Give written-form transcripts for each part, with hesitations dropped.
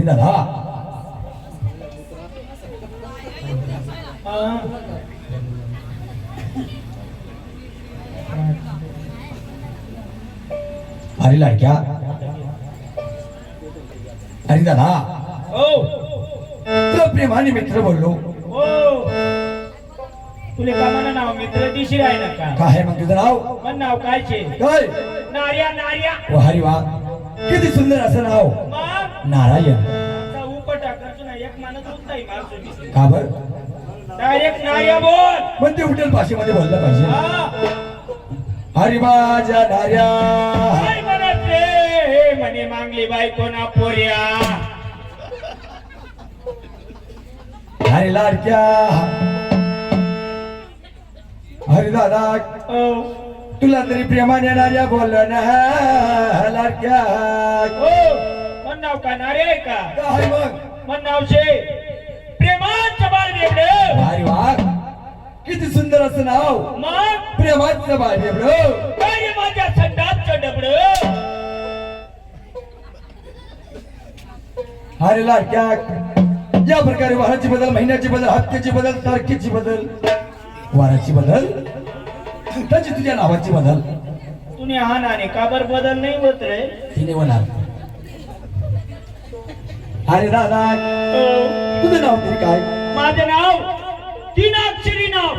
हरी दादा हरी लाडक्या हरी दादा तुला प्रेमाने मित्र बोललो तुले का म्हणा नाव मित्र दिशी आहे ना का काय मग तुझं नाव मन नाव काय छे काय नार्या नार्या ओ हरी वा किती सुंदर असं नाव मग नारायण उपटा करतो ना एक माणूस उठताय माणूस का बर डायरेक्ट नार्या बोल पण ते उठेल भाषेमध्ये बोललं पाहिजे हा हरी माझ्या नार्या काय म्हणत रे म्हणे मागली बायको ना पोऱ्या हरी लाडक्या हरी दादा तुला तरी प्रेमाने येणाऱ्या बोललं ना लाडक्या मन नाव का नारे आहे का काय मग मन नाव शे प्रेमाचं बाळ बेबड हरी वा किती सुंदर असं नाव मग प्रेमाचं बाळ बेबडं काय रे माझ्या संडासचं डबड हरी लाडक्या ज्या प्रकारे वाराची बदल महिन्याची बदल हप्त्याची बदल तारखेची बदल वाराची बदल त्याची तुझ्या नावाची बदल तुने हा नाने का बर बदल नाही होत रे तिने होणार अरे दादा तुझं नाव तरी काय माझं नाव तीन अक्षरी नाव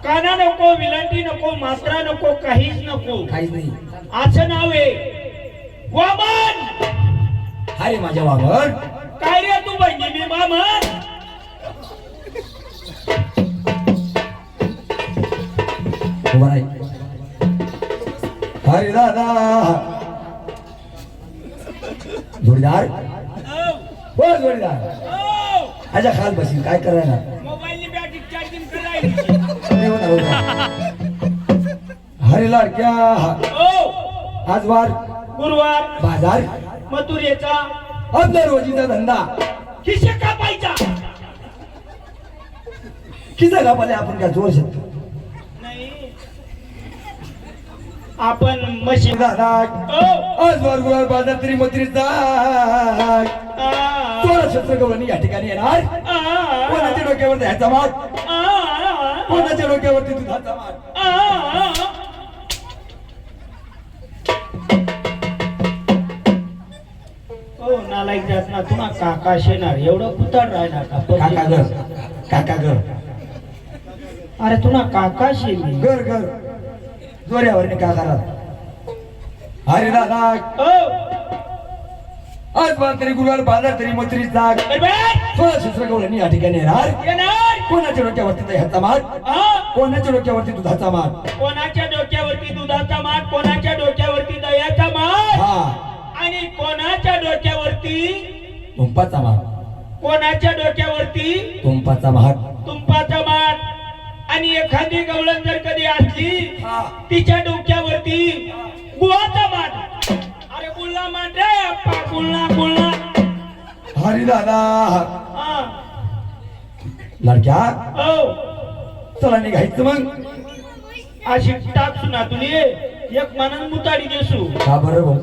काना नको विलंटी नको मात्रा नको काहीच नको काहीच नाही असं नाव आहे वामन अरे माझ्या वावर काय रे तू बहिणी मी वामन उभा राही अरे दादा जोडीदार हो जोडीदार आजा खाल बसील काय करायला मोबाईल नी बॅटरी चार्जिंग करायची हरे लाडक्या आज वार गुरुवार बाजार मथुरेचा आपला रोजीचा धंदा खिशे कापायचा किती कापाले आपण काय जोर शकतो नाही आपण मशीन दादा आज वार गुरुवार बाजार तरी मंत्रीचा चोरा शस्त्र गवळणी या ठिकाणी येणार कोणाच्या डोक्यावर द्यायचा मात कोणाच्या डोक्यावरती दुधाचा मात नालायक जात ना तुला काका शेणार एवढं कुताड राहणार काका का घर काका घर अरे तुला काका शेली घर घर जोऱ्यावर काका राहत अरे दादा आज वार तरी गुरुवार बाजार तरी मंत्री जाग चोरा शस्त्र गवळणी या ठिकाणी येणार कोणाच्या डोक्यावरती दह्याचा मात कोणाच्या डोक्यावरती दुधाचा मात कोणाच्या डोक्यावरती दुधाचा माठ कोणाच्या डोक्यावरती दह्याचा माठ हा आणि कोणाच्या डोक्यावरती तुंपाचा मात कोणाच्या डोक्यावरती तुंपाचा मात तुंपाचा माठ आणि एखादी गवळण जर कधी असली तिच्या डोक्यावरती गुळाचा माठ अरे गुळला माठ रे अप्पा गुळला गुळला हरी दादा हा लडक्या हो चला निघायचं मग अशी टाक सुना तुली एक मानन मुताडी देसू का बरं भाऊ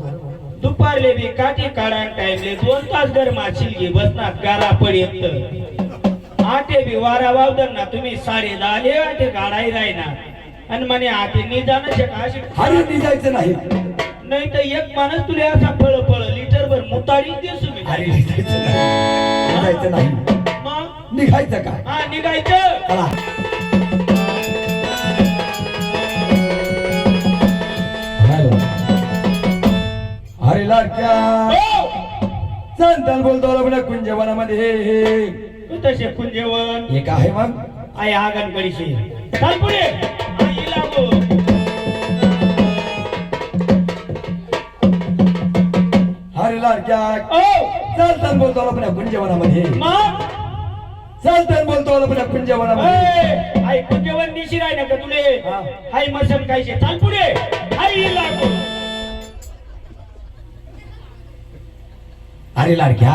दुपारले बी काठी काढा टाइमले 2 तास घर माशील घे बसणार गारा पडेत आटे बी वारा वावदर ना तुम्ही 10:30 आटे गाडाई राहणार आणि म्हणे आटे निदान अशी हरी निघायचं नाही नाही तर एक माणूस तुला असा फळ फळ लिटर भर मुताडी देसू मी हरी निघायचं नाही निघायचं नाही मग निघायचं काय हा निघायचं चला हरी लाडक्या संतान बोलतो आपल्या कुंजवनामध्ये तू तसे कुंजेवन एक आहे मग आई आगनकडीशी चाल पुढे आई लागो हरी लाडक्या संतान बोलतो आपल्या कुंजवनामध्ये मग संतान बोलतो आपल्या कुंजवनामध्ये आई कुंजेवन दिशी राही ना का तुले आई मसन कायचे चाल पुढे आई लागो हरी लाडक्या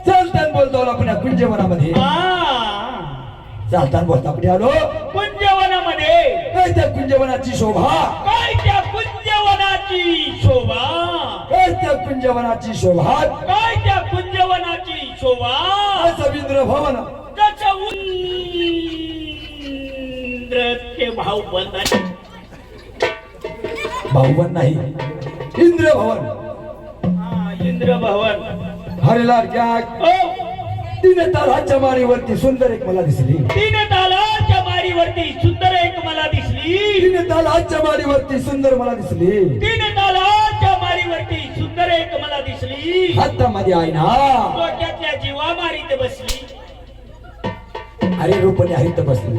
चालतान बोलतो आपल्या कुंजवनामध्ये चालतान बोलता आपण आलो कुंजवनामध्ये काय त्या कुंजवनाची शोभा काय त्या कुंजवनाची शोभा काय त्या कुंजवनाची शोभा काय त्या कुंजवनाची शोभा असं इंद्र भवन त्याच्या उंद्र ते भाऊ बनतात भाऊबन नाही इंद्र भवन इंद्र भवन हरिलाल क्या ओ 3 तालाच्या माळीवरती सुंदर एक मला दिसली 3 तालाच्या माळीवरती सुंदर एक मला दिसली 3 तालाच्या माळीवरती सुंदर मला दिसली 3 तालाच्या माळीवरती सुंदर एक मला दिसली हातामध्ये आहे ना डोक्यातल्या जीवा मारीत बसली अरे रूपणे हरित बसली